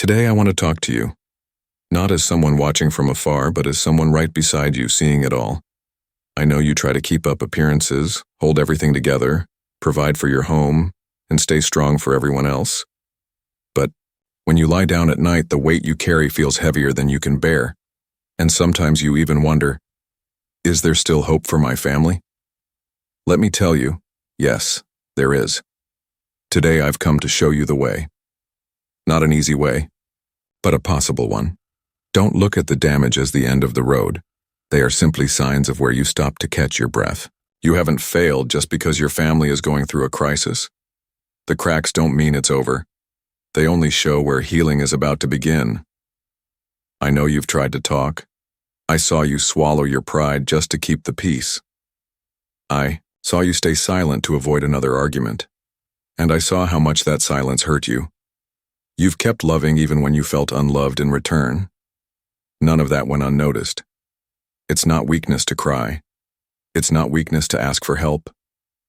Today I want to talk to you, not as someone watching from afar, but as someone right beside you seeing it all. I know you try to keep up appearances, hold everything together, provide for your home, and stay strong for everyone else. But when you lie down at night, the weight you carry feels heavier than you can bear, and sometimes you even wonder, is there still hope for my family? Let me tell you, yes, there is. Today I've come to show you the way. Not an easy way, but a possible one. Don't look at the damage as the end of the road. They are simply signs of where you stop to catch your breath. You haven't failed just because your family is going through a crisis. The cracks don't mean it's over. They only show where healing is about to begin. I know you've tried to talk. I saw you swallow your pride just to keep the peace. I saw you stay silent to avoid another argument. And I saw how much that silence hurt you. You've kept loving even when you felt unloved in return. None of that went unnoticed. It's not weakness to cry. It's not weakness to ask for help.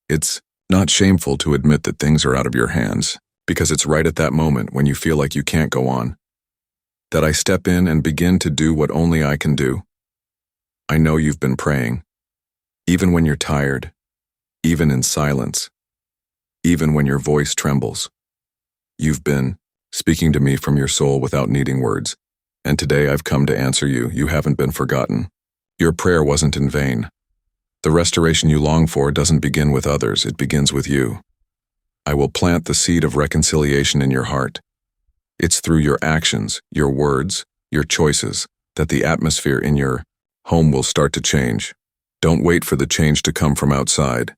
It's not shameful to admit that things are out of your hands, because it's right at that moment when you feel like you can't go on, that I step in and begin to do what only I can do. I know you've been praying, even when you're tired, even in silence, even when your voice trembles. You've been speaking to me from your soul without needing words, and today I've come to answer you. You haven't been forgotten. Your prayer wasn't in vain. The restoration you long for doesn't begin with others, it begins with you. I will plant the seed of reconciliation in your heart. It's through your actions, your words, your choices, that the atmosphere in your home will start to change. Don't wait for the change to come from outside.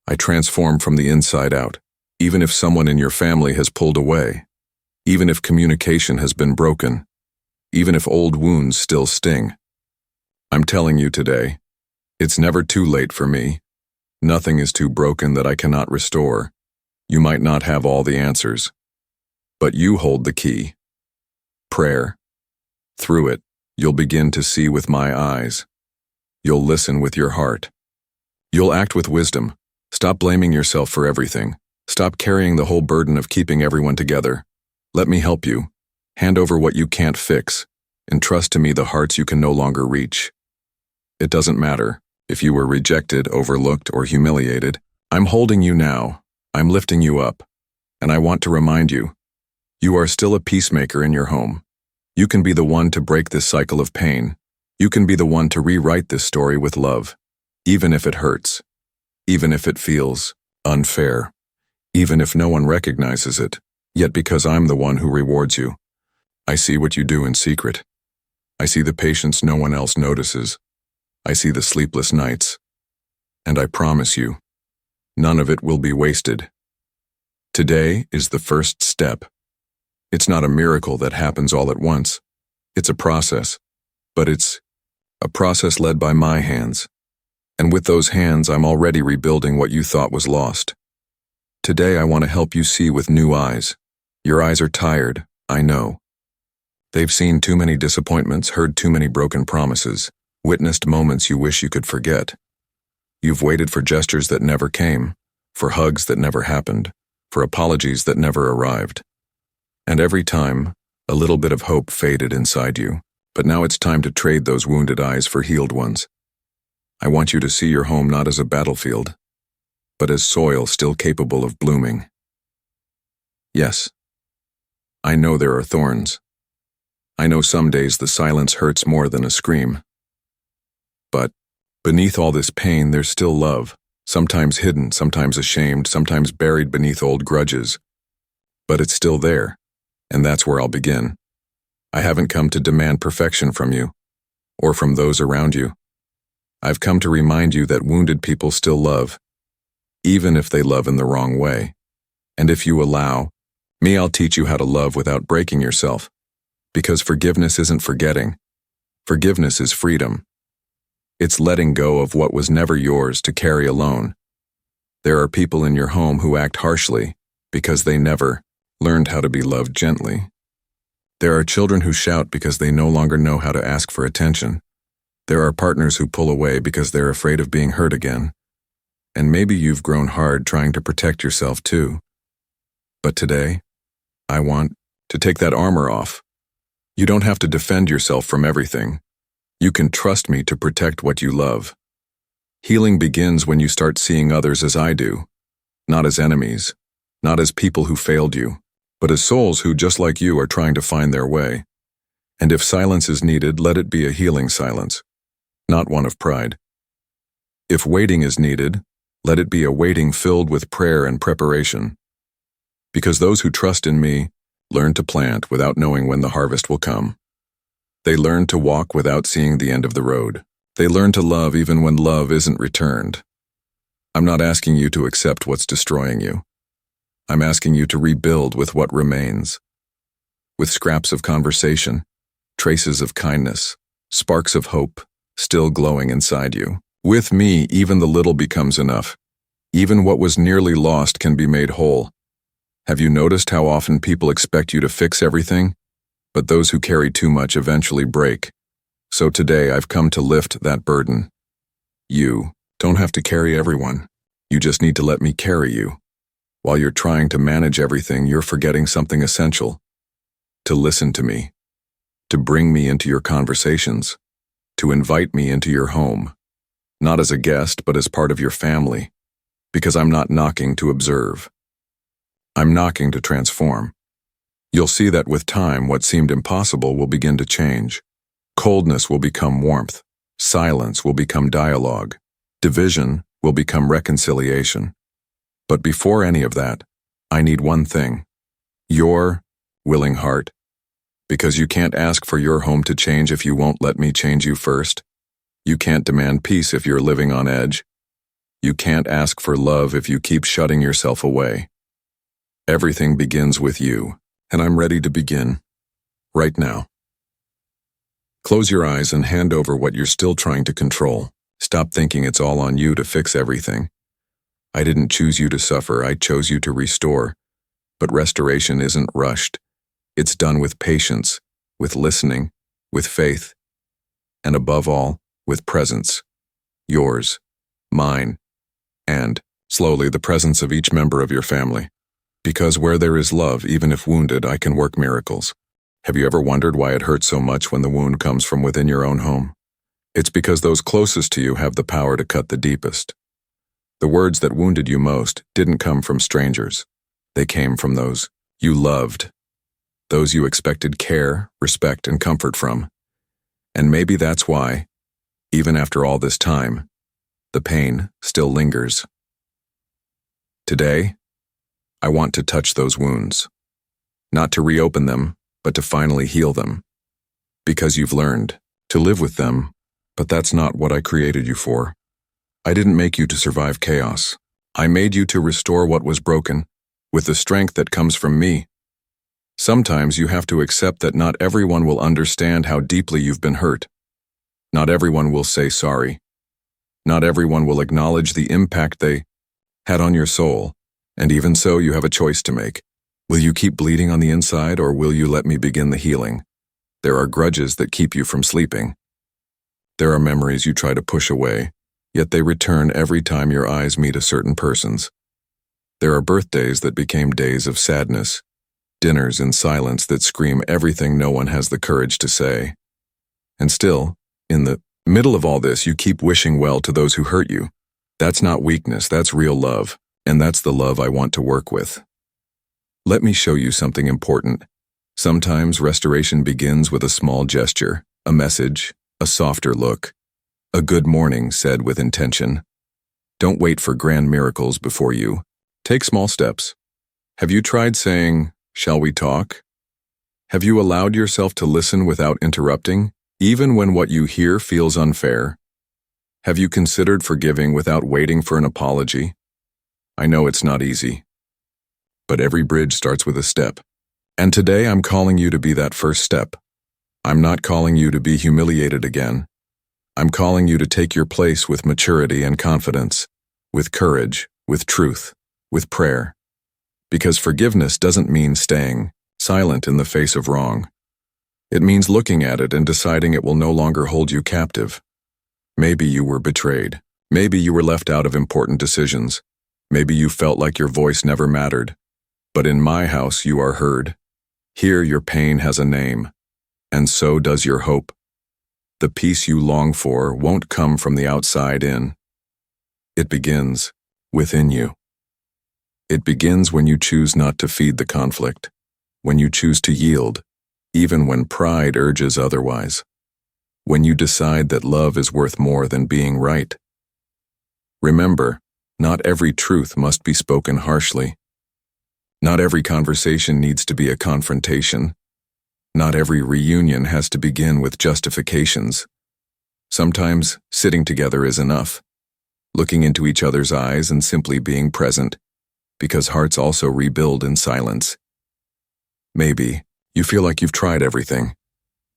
I transform from the inside out, even if someone in your family has pulled away, even if communication has been broken, even if old wounds still sting. I'm telling you today, it's never too late for me. Nothing is too broken that I cannot restore. You might not have all the answers, but you hold the key. Prayer. Through it, you'll begin to see with my eyes. You'll listen with your heart. You'll act with wisdom. Stop blaming yourself for everything. Stop carrying the whole burden of keeping everyone together. Let me help you. Hand over what you can't fix, and trust to me the hearts you can no longer reach. It doesn't matter if you were rejected, overlooked, or humiliated. I'm holding you now. I'm lifting you up. And I want to remind you, you are still a peacemaker in your home. You can be the one to break this cycle of pain. You can be the one to rewrite this story with love, even if it hurts, even if it feels unfair, even if no one recognizes it. Yet because I'm the one who rewards you, I see what you do in secret. I see the patience no one else notices. I see the sleepless nights. And I promise you, none of it will be wasted. Today is the first step. It's not a miracle that happens all at once. It's a process, but it's a process led by my hands. And with those hands, I'm already rebuilding what you thought was lost. Today, I want to help you see with new eyes. Your eyes are tired, I know. They've seen too many disappointments, heard too many broken promises, witnessed moments you wish you could forget. You've waited for gestures that never came, for hugs that never happened, for apologies that never arrived. And every time, a little bit of hope faded inside you. But now it's time to trade those wounded eyes for healed ones. I want you to see your home not as a battlefield, but as soil still capable of blooming. Yes, I know there are thorns. I know some days the silence hurts more than a scream. But beneath all this pain, there's still love, sometimes hidden, sometimes ashamed, sometimes buried beneath old grudges. But it's still there, and that's where I'll begin. I haven't come to demand perfection from you, or from those around you. I've come to remind you that wounded people still love, even if they love in the wrong way. And if you allow me, I'll teach you how to love without breaking yourself. Because forgiveness isn't forgetting. Forgiveness is freedom. It's letting go of what was never yours to carry alone. There are people in your home who act harshly because they never learned how to be loved gently. There are children who shout because they no longer know how to ask for attention. There are partners who pull away because they're afraid of being hurt again. And maybe you've grown hard trying to protect yourself too. But today, I want to take that armor off. You don't have to defend yourself from everything. You can trust me to protect what you love. Healing begins when you start seeing others as I do, not as enemies, not as people who failed you, but as souls who, just like you, are trying to find their way. And if silence is needed, let it be a healing silence, not one of pride. If waiting is needed, let it be a waiting filled with prayer and preparation. Because those who trust in me learn to plant without knowing when the harvest will come. They learn to walk without seeing the end of the road. They learn to love even when love isn't returned. I'm not asking you to accept what's destroying you. I'm asking you to rebuild with what remains. With scraps of conversation, traces of kindness, sparks of hope, still glowing inside you. With me, even the little becomes enough. Even what was nearly lost can be made whole. Have you noticed how often people expect you to fix everything? But those who carry too much eventually break. So today I've come to lift that burden. You don't have to carry everyone. You just need to let me carry you. While you're trying to manage everything, you're forgetting something essential. To listen to me. To bring me into your conversations. To invite me into your home. Not as a guest, but as part of your family. Because I'm not knocking to observe. I'm knocking to transform. You'll see that with time, what seemed impossible will begin to change. Coldness will become warmth. Silence will become dialogue. Division will become reconciliation. But before any of that, I need one thing. Your willing heart. Because you can't ask for your home to change if you won't let me change you first. You can't demand peace if you're living on edge. You can't ask for love if you keep shutting yourself away. Everything begins with you, and I'm ready to begin. Right now. Close your eyes and hand over what you're still trying to control. Stop thinking it's all on you to fix everything. I didn't choose you to suffer, I chose you to restore. But restoration isn't rushed. It's done with patience, with listening, with faith, and above all, with presence. Yours, mine, and, slowly, the presence of each member of your family. Because where there is love, even if wounded, I can work miracles. Have you ever wondered why it hurts so much when the wound comes from within your own home? It's because those closest to you have the power to cut the deepest. The words that wounded you most didn't come from strangers. They came from those you loved, those you expected care, respect, and comfort from. And maybe that's why, even after all this time, the pain still lingers. Today, I want to touch those wounds. Not to reopen them, but to finally heal them. Because you've learned to live with them, but that's not what I created you for. I didn't make you to survive chaos. I made you to restore what was broken, with the strength that comes from me. Sometimes you have to accept that not everyone will understand how deeply you've been hurt. Not everyone will say sorry. Not everyone will acknowledge the impact they had on your soul. And even so, you have a choice to make. Will you keep bleeding on the inside, or will you let me begin the healing? There are grudges that keep you from sleeping. There are memories you try to push away, yet they return every time your eyes meet a certain person's. There are birthdays that became days of sadness, dinners in silence that scream everything no one has the courage to say. And still, in the middle of all this, you keep wishing well to those who hurt you. That's not weakness, that's real love. And that's the love I want to work with. Let me show you something important. Sometimes restoration begins with a small gesture, a message, a softer look, a good morning said with intention. Don't wait for grand miracles before you. Take small steps. Have you tried saying, "Shall we talk?" Have you allowed yourself to listen without interrupting, even when what you hear feels unfair? Have you considered forgiving without waiting for an apology? I know it's not easy, but every bridge starts with a step. And today I'm calling you to be that first step. I'm not calling you to be humiliated again. I'm calling you to take your place with maturity and confidence, with courage, with truth, with prayer. Because forgiveness doesn't mean staying silent in the face of wrong. It means looking at it and deciding it will no longer hold you captive. Maybe you were betrayed. Maybe you were left out of important decisions. Maybe you felt like your voice never mattered. But in my house, you are heard. Here your pain has a name, and so does your hope. The peace you long for won't come from the outside in. It begins within you. It begins when you choose not to feed the conflict, when you choose to yield, even when pride urges otherwise, when you decide that love is worth more than being right. Remember, not every truth must be spoken harshly. Not every conversation needs to be a confrontation. Not every reunion has to begin with justifications. Sometimes sitting together is enough, looking into each other's eyes and simply being present, because hearts also rebuild in silence. Maybe you feel like you've tried everything,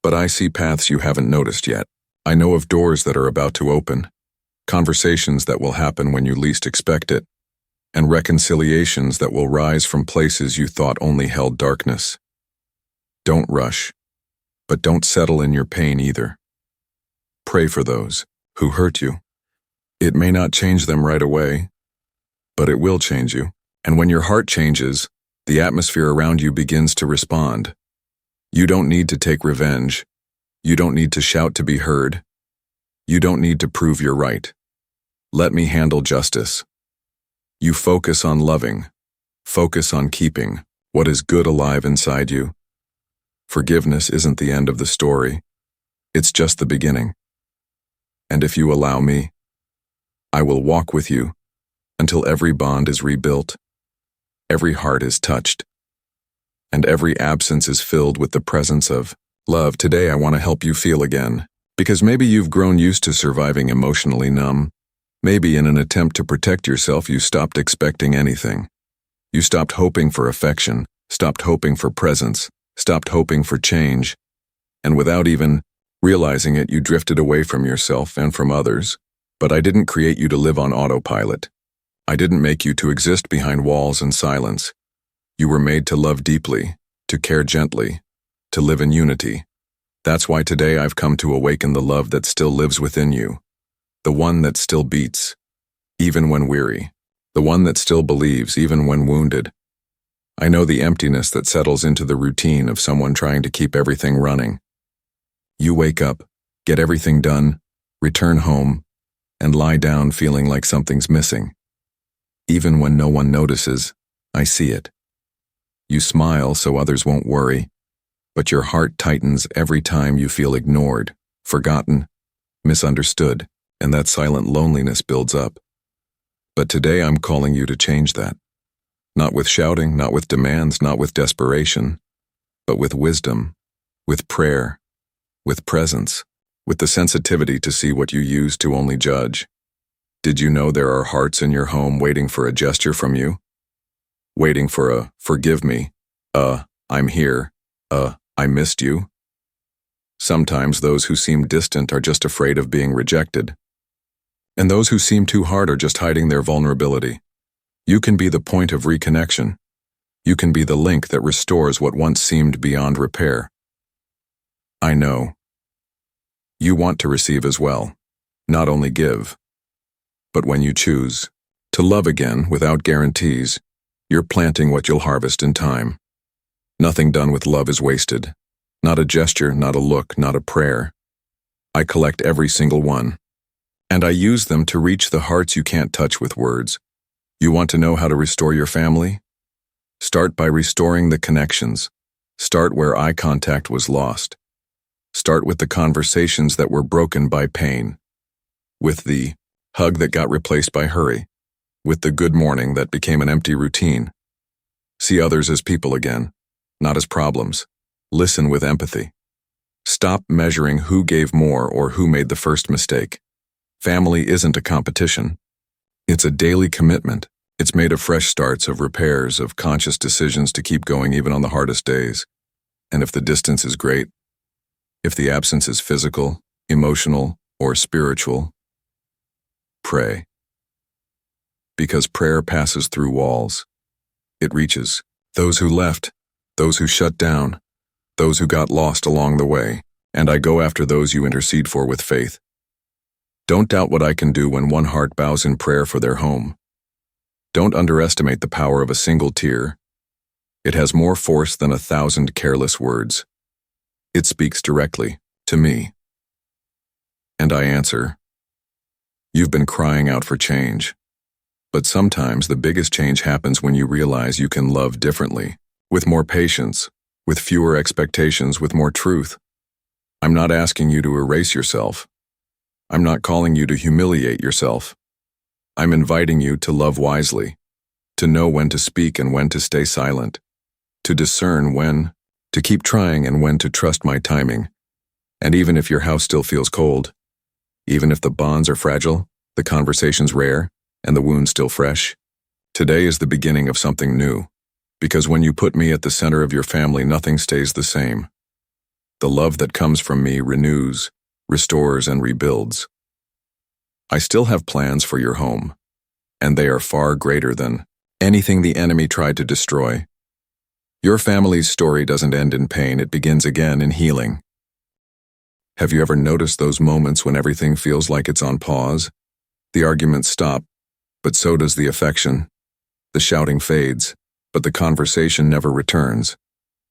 but I see paths you haven't noticed yet. I know of doors that are about to open, conversations that will happen when you least expect it, and reconciliations that will rise from places you thought only held darkness. Don't rush, but don't settle in your pain either. Pray for those who hurt you. It may not change them right away, but it will change you. And when your heart changes, the atmosphere around you begins to respond. You don't need to take revenge. You don't need to shout to be heard. You don't need to prove you're right. Let me handle justice. You focus on loving. Focus on keeping what is good alive inside you. Forgiveness isn't the end of the story. It's just the beginning. And if you allow me, I will walk with you until every bond is rebuilt, every heart is touched, and every absence is filled with the presence of love. Today I want to help you feel again, because maybe you've grown used to surviving emotionally numb. Maybe in an attempt to protect yourself you stopped expecting anything. You stopped hoping for affection, stopped hoping for presence, stopped hoping for change, and without even realizing it, you drifted away from yourself and from others. But I didn't create you to live on autopilot. I didn't make you to exist behind walls and silence. You were made to love deeply, to care gently, to live in unity. That's why today I've come to awaken the love that still lives within you, the one that still beats, even when weary, the one that still believes even when wounded. I know the emptiness that settles into the routine of someone trying to keep everything running. You wake up, get everything done, return home, and lie down feeling like something's missing. Even when no one notices, I see it. You smile so others won't worry, but your heart tightens every time you feel ignored, forgotten, misunderstood, and that silent loneliness builds up. But today I'm calling you to change that. Not with shouting, not with demands, not with desperation, but with wisdom, with prayer, with presence, with the sensitivity to see what you used to only judge. Did you know there are hearts in your home waiting for a gesture from you? Waiting for a, forgive me, I'm here, I missed you? Sometimes those who seem distant are just afraid of being rejected. And those who seem too hard are just hiding their vulnerability. You can be the point of reconnection. You can be the link that restores what once seemed beyond repair. I know. You want to receive as well, not only give. But when you choose to love again without guarantees, you're planting what you'll harvest in time. Nothing done with love is wasted. Not a gesture, not a look, not a prayer. I collect every single one. And I use them to reach the hearts you can't touch with words. You want to know how to restore your family? Start by restoring the connections. Start where eye contact was lost. Start with the conversations that were broken by pain. With the hug that got replaced by hurry. With the good morning that became an empty routine. See others as people again, not as problems. Listen with empathy. Stop measuring who gave more or who made the first mistake. Family isn't a competition. It's a daily commitment. It's made of fresh starts, of repairs, of conscious decisions to keep going even on the hardest days. And if the distance is great, if the absence is physical, emotional, or spiritual, pray. Because prayer passes through walls. It reaches those who left, those who shut down, those who got lost along the way, and I go after those you intercede for with faith. Don't doubt what I can do when one heart bows in prayer for their home. Don't underestimate the power of a single tear. It has more force than 1,000 careless words. It speaks directly to me. And I answer, you've been crying out for change. But sometimes the biggest change happens when you realize you can love differently, with more patience, with fewer expectations, with more truth. I'm not asking you to erase yourself. I'm not calling you to humiliate yourself. I'm inviting you to love wisely, to know when to speak and when to stay silent, to discern when to keep trying and when to trust my timing. And even if your house still feels cold, even if the bonds are fragile, the conversation's rare, and the wound still fresh, today is the beginning of something new. Because when you put me at the center of your family, nothing stays the same. The love that comes from me renews, restores, and rebuilds. I still have plans for your home, and they are far greater than anything the enemy tried to destroy. Your family's story doesn't end in pain, it begins again in healing. Have you ever noticed those moments when everything feels like it's on pause? The arguments stop, but so does the affection. The shouting fades, but the conversation never returns.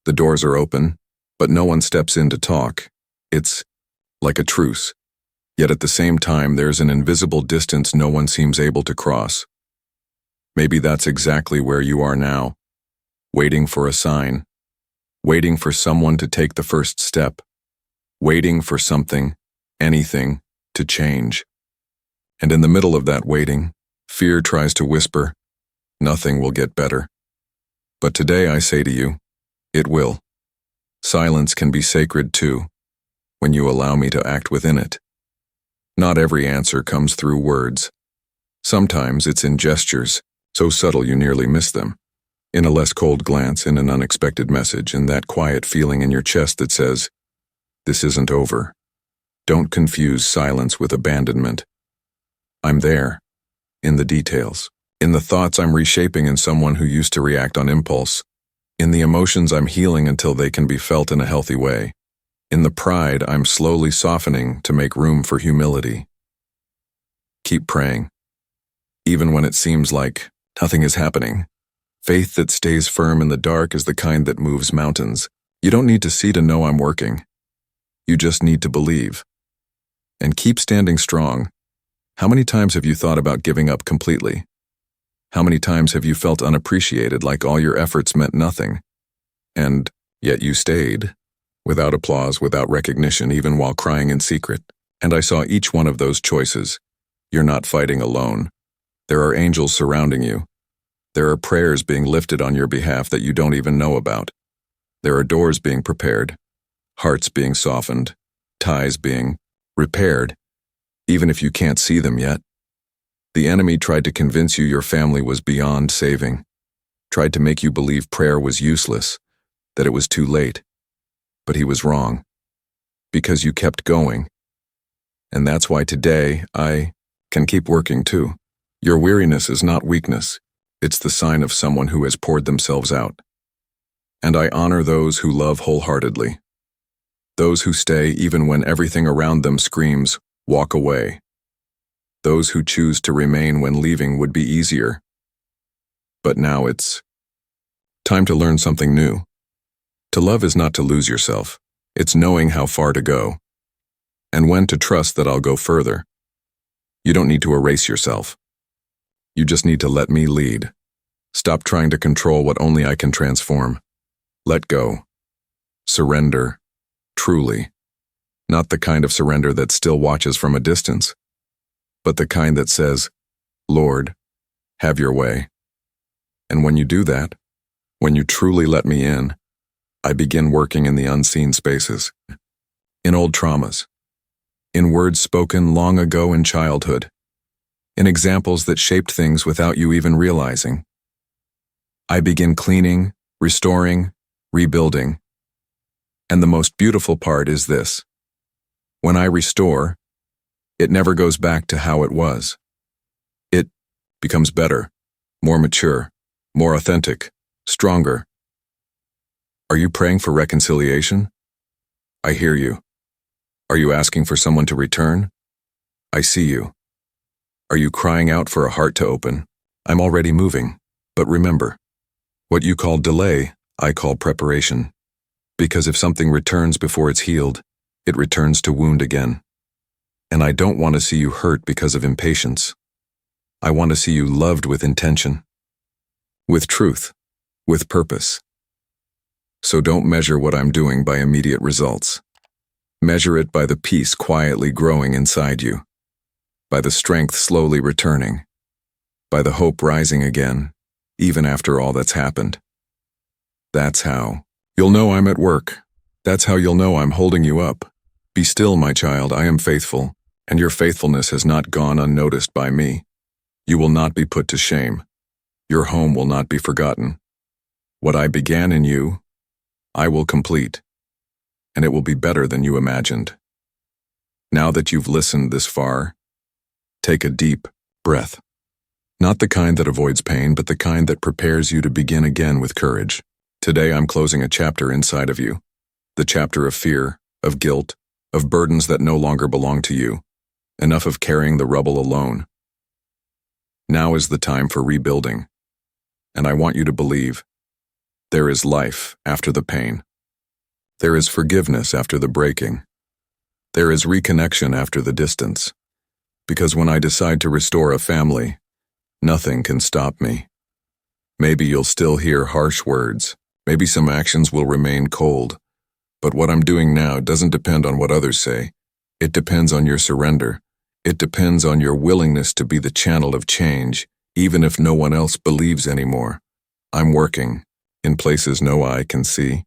The doors are open, but no one steps in to talk. It's like a truce. Yet at the same time, there's an invisible distance no one seems able to cross. Maybe that's exactly where you are now, waiting for a sign, waiting for someone to take the first step, waiting for something, anything, to change. And in the middle of that waiting, fear tries to whisper, nothing will get better. But today I say to you, it will. Silence can be sacred too, when you allow me to act within it. Not every answer comes through words. Sometimes it's in gestures, so subtle you nearly miss them. In a less cold glance, in an unexpected message, in that quiet feeling in your chest that says, this isn't over. Don't confuse silence with abandonment. I'm there, in the details, in the thoughts I'm reshaping in someone who used to react on impulse, in the emotions I'm healing until they can be felt in a healthy way, in the pride I'm slowly softening to make room for humility. Keep praying, even when it seems like nothing is happening. Faith that stays firm in the dark is the kind that moves mountains. You don't need to see to know I'm working. You just need to believe. And keep standing strong. How many times have you thought about giving up completely? How many times have you felt unappreciated, like all your efforts meant nothing? And yet you stayed, without applause, without recognition, even while crying in secret. And I saw each one of those choices. You're not fighting alone. There are angels surrounding you. There are prayers being lifted on your behalf that you don't even know about. There are doors being prepared, hearts being softened, ties being repaired, even if you can't see them yet. The enemy tried to convince you your family was beyond saving, tried to make you believe prayer was useless, that it was too late. But he was wrong, because you kept going. And that's why today I can keep working too. Your weariness is not weakness. It's the sign of someone who has poured themselves out. And I honor those who love wholeheartedly. Those who stay even when everything around them screams, walk away. Those who choose to remain when leaving would be easier. But now it's time to learn something new. To love is not to lose yourself. It's knowing how far to go. And when to trust that I'll go further. You don't need to erase yourself. You just need to let me lead. Stop trying to control what only I can transform. Let go. Surrender. Truly. Not the kind of surrender that still watches from a distance, but the kind that says, Lord, have your way. And when you do that, when you truly let me in, I begin working in the unseen spaces, in old traumas, in words spoken long ago in childhood, in examples that shaped things without you even realizing. I begin cleaning, restoring, rebuilding. And the most beautiful part is this. When I restore, it never goes back to how it was. It becomes better, more mature, more authentic, stronger. Are you praying for reconciliation? I hear you. Are you asking for someone to return? I see you. Are you crying out for a heart to open? I'm already moving. But remember, what you call delay, I call preparation. Because if something returns before it's healed, it returns to wound again. And I don't want to see you hurt because of impatience. I want to see you loved with intention, with truth, with purpose. So don't measure what I'm doing by immediate results. Measure it by the peace quietly growing inside you, by the strength slowly returning, by the hope rising again, even after all that's happened. That's how you'll know I'm at work. That's how you'll know I'm holding you up. Be still, my child, I am faithful, and your faithfulness has not gone unnoticed by me. You will not be put to shame. Your home will not be forgotten. What I began in you, I will complete, and it will be better than you imagined. Now that you've listened this far, take a deep breath. Not the kind that avoids pain, but the kind that prepares you to begin again with courage. Today I'm closing a chapter inside of you, the chapter of fear, of guilt, of burdens that no longer belong to you. Enough of carrying the rubble alone. Now is the time for rebuilding, and I want you to believe there is life after the pain. There is forgiveness after the breaking. There is reconnection after the distance. Because when I decide to restore a family, nothing can stop me. Maybe you'll still hear harsh words. Maybe some actions will remain cold. But what I'm doing now doesn't depend on what others say. It depends on your surrender. It depends on your willingness to be the channel of change, even if no one else believes anymore. I'm working in places no eye can see,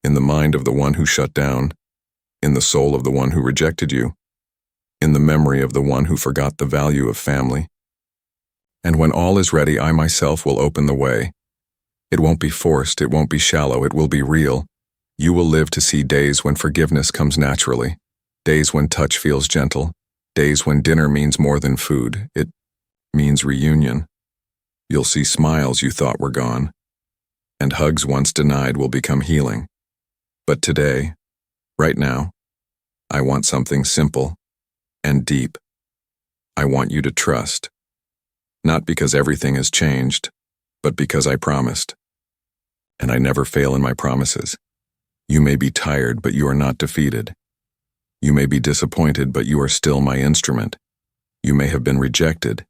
in the mind of the one who shut down, in the soul of the one who rejected you, in the memory of the one who forgot the value of family. And when all is ready, I myself will open the way. It won't be forced, it won't be shallow, it will be real. You will live to see days when forgiveness comes naturally, days when touch feels gentle, days when dinner means more than food, it means reunion. You'll see smiles you thought were gone, and hugs once denied will become healing. But today, right now, I want something simple and deep. I want you to trust, not because everything has changed, but because I promised. And I never fail in my promises. You may be tired, but you are not defeated. You may be disappointed, but you are still my instrument. You may have been rejected,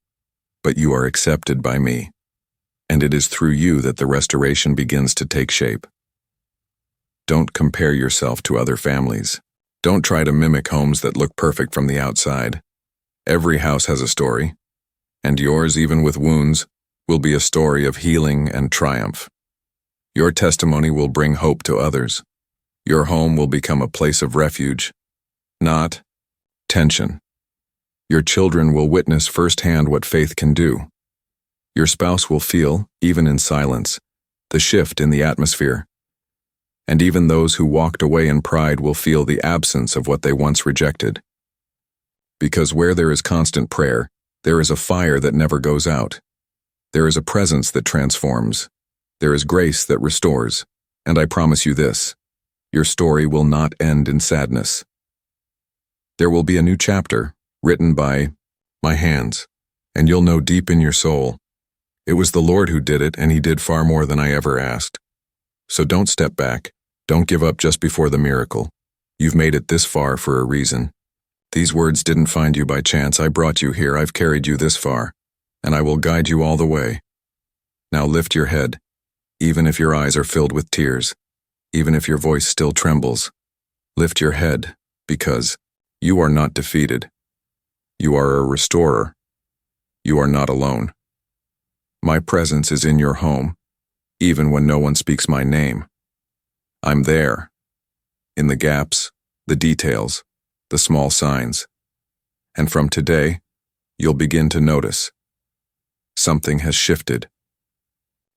but you are accepted by me. And it is through you that the restoration begins to take shape. Don't compare yourself to other families. Don't try to mimic homes that look perfect from the outside. Every house has a story, and yours, even with wounds, will be a story of healing and triumph. Your testimony will bring hope to others. Your home will become a place of refuge, not tension. Your children will witness firsthand what faith can do. Your spouse will feel, even in silence, the shift in the atmosphere. And even those who walked away in pride will feel the absence of what they once rejected. Because where there is constant prayer, there is a fire that never goes out. There is a presence that transforms. There is grace that restores. And I promise you this, your story will not end in sadness. There will be a new chapter, written by my hands, and you'll know deep in your soul, it was the Lord who did it, and He did far more than I ever asked. So don't step back. Don't give up just before the miracle. You've made it this far for a reason. These words didn't find you by chance. I brought you here. I've carried you this far, and I will guide you all the way. Now lift your head, even if your eyes are filled with tears, even if your voice still trembles. Lift your head, because you are not defeated. You are a restorer. You are not alone. My presence is in your home, even when no one speaks my name. I'm there, in the gaps, the details, the small signs. And from today, you'll begin to notice. Something has shifted.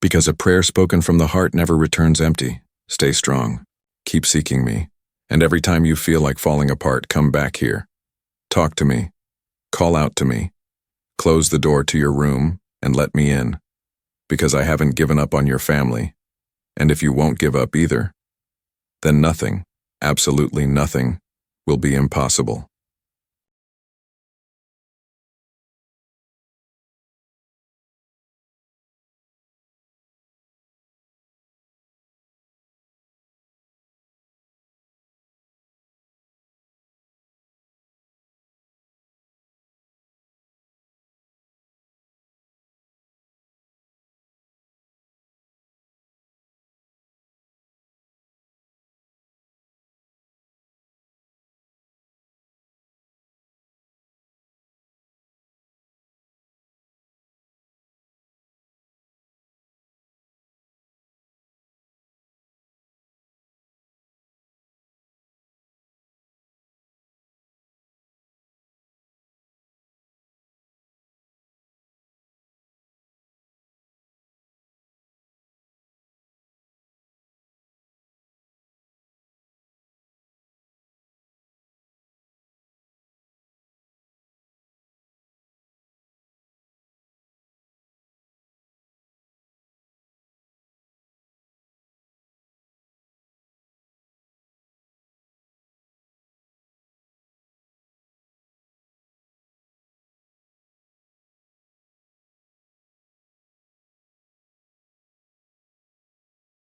Because a prayer spoken from the heart never returns empty. Stay strong. Keep seeking me. And every time you feel like falling apart, come back here. Talk to me. Call out to me. Close the door to your room and let me in. Because I haven't given up on your family. And if you won't give up either, then nothing, absolutely nothing, will be impossible.